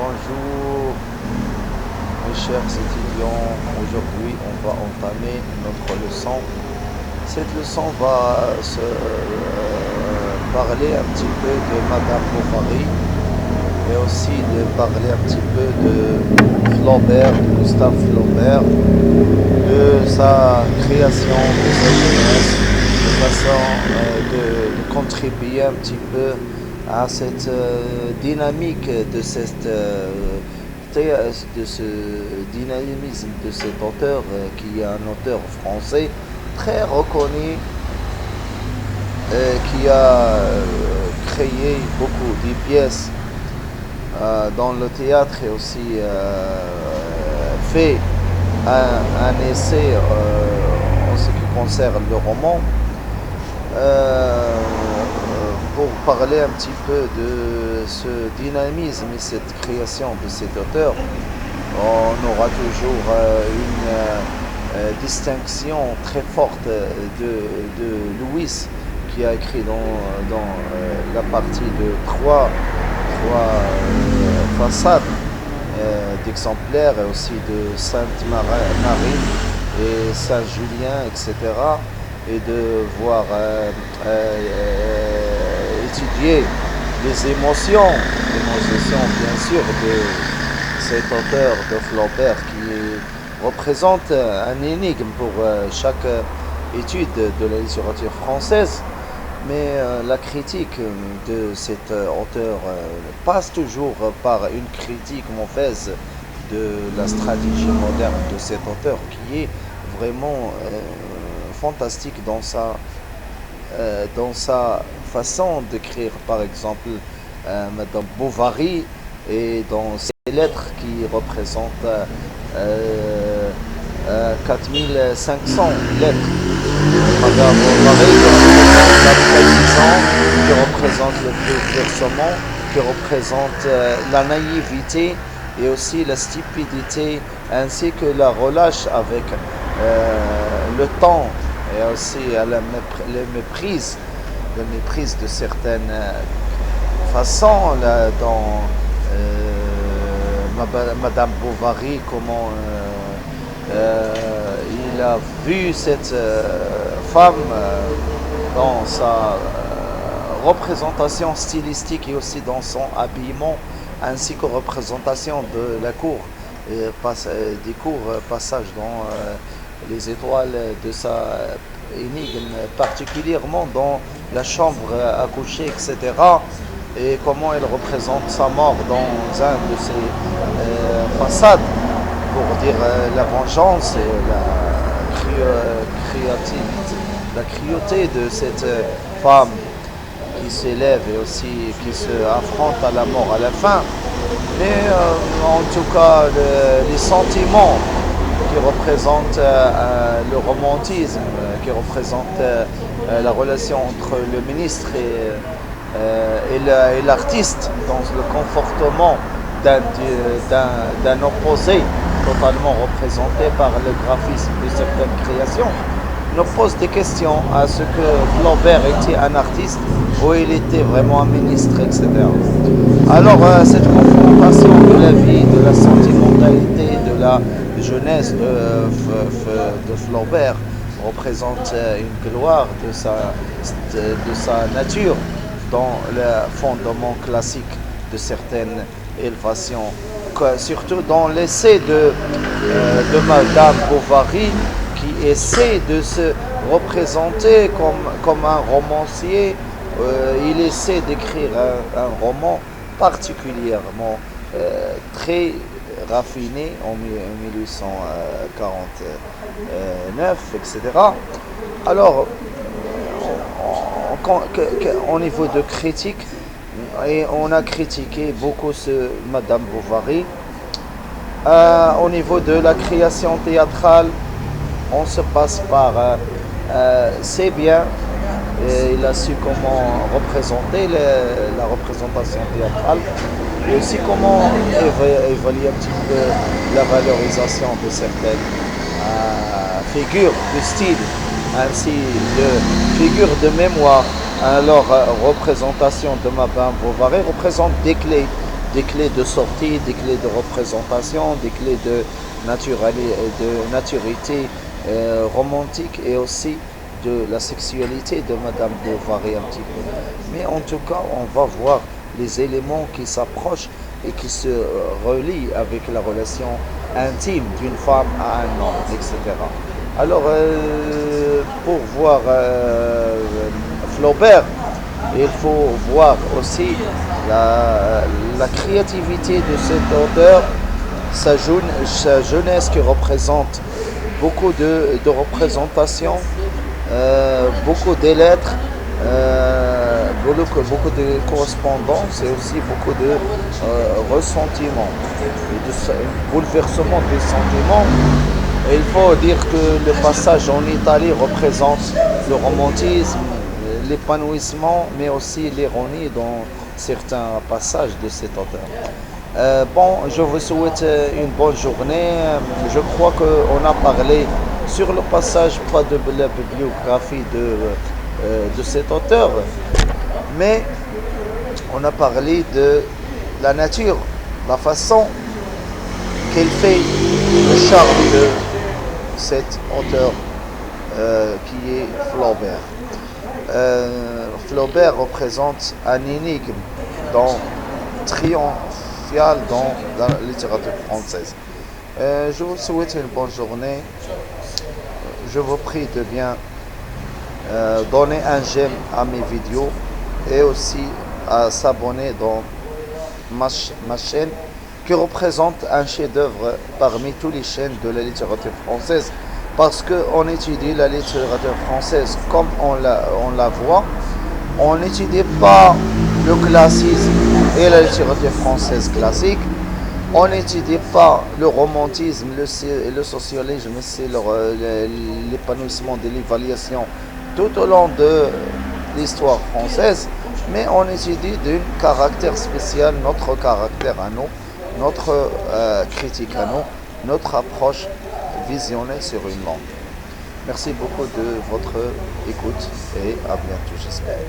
Bonjour mes chers étudiants, aujourd'hui on va entamer notre leçon. Cette leçon va se parler un petit peu de Madame Bovary et aussi de parler un petit peu de Flaubert, de Gustave Flaubert, de sa création, de sa jeunesse, de façon de contribuer un petit peu à cette dynamique de ce dynamisme de cet auteur qui est un auteur français très reconnu qui a créé beaucoup de pièces dans le théâtre et aussi fait un essai en ce qui concerne le roman. Pour parler un petit peu de ce dynamisme et cette création de cet auteur, on aura toujours une distinction très forte de Louis qui a écrit dans la partie de trois façades d'exemplaires et aussi de Sainte-Marie et Saint-Julien, etc. et de voir étudier les émotions bien sûr de cet auteur de Flaubert qui représente un énigme pour chaque étude de la littérature française. Mais la critique de cet auteur passe toujours par une critique mauvaise de la stratégie moderne de cet auteur qui est vraiment fantastique dans sa façon d'écrire, par exemple Madame Bovary, et dans ses lettres qui représentent 4500 lettres. Madame Bovary représente la trahison, qui représente le bouleversement, qui représente la naïveté et aussi la stupidité, ainsi que la relâche avec le temps et aussi le méprise de certaines façons dans Madame Bovary, comment il a vu cette femme dans sa représentation stylistique et aussi dans son habillement, ainsi que représentation de la cour et des courts passages dans les étoiles de sa énigme, particulièrement dans la chambre à coucher, etc. Et comment elle représente sa mort dans un de ses façades, pour dire la vengeance et la cruauté de cette femme qui s'élève et aussi qui se affronte à la mort à la fin. Mais en tout cas, les sentiments qui représentent le romantisme, qui représentent la relation entre le ministre et l'artiste, dans le comportement d'un opposé totalement représenté par le graphisme de certaines créations, nous pose des questions à ce que Flaubert était un artiste ou il était vraiment un ministre, etc. Alors cette confrontation de la vie, de la sentimentalité, de la jeunesse de Flaubert représente une gloire de sa nature dans le fondement classique de certaines élévations, surtout dans l'essai de Madame Bovary, qui essaie de se représenter comme un romancier. Il essaie d'écrire un roman particulièrement très raffiné en 1849, etc. Alors, au niveau de critique, et on a critiqué beaucoup Madame Bovary. Au niveau de la création théâtrale, on se passe par c'est bien, et il a su comment représenter la représentation théâtrale et aussi comment évaluer un petit peu la valorisation de certaines figures de style, ainsi de figures de mémoire. Alors, représentation de Madame Bovary représente des clés des clés de sortie, des clés de représentation, des clés de naturité romantique et aussi de la sexualité de Madame Bovary un petit peu. Mais en tout cas, on va voir les éléments qui s'approchent et qui se relient avec la relation intime d'une femme à un homme, etc. Alors, pour voir Flaubert, il faut voir aussi la créativité de cet auteur, sa jeunesse qui représente beaucoup de représentations, beaucoup de lettres, beaucoup de correspondances et aussi beaucoup de ressentiments et de bouleversement des sentiments. Et il faut dire que le passage en Italie représente le romantisme, l'épanouissement, mais aussi l'ironie dans certains passages de cet auteur. Bon, je vous souhaite une bonne journée. Je crois qu'on a parlé sur le passage, pas de la bibliographie de cet auteur, mais on a parlé de la nature, la façon qu'elle fait le charme de cet auteur qui est Flaubert. Flaubert représente un énigme triomphal dans la littérature française. Je vous souhaite une bonne journée. Je vous prie de bien donner un j'aime à mes vidéos et aussi à s'abonner dans ma chaîne qui représente un chef-d'œuvre parmi toutes les chaînes de la littérature française, parce qu'on étudie la littérature française comme on la voit. On n'étudie pas le classicisme et la littérature française classique. On n'étudie pas le romantisme, le socialisme, c'est l'épanouissement de l'évaluation tout au long de l'histoire française, mais on étudie d'un caractère spécial, notre caractère à nous, notre critique à nous, notre approche visionnée sur une langue. Merci beaucoup de votre écoute et à bientôt, j'espère.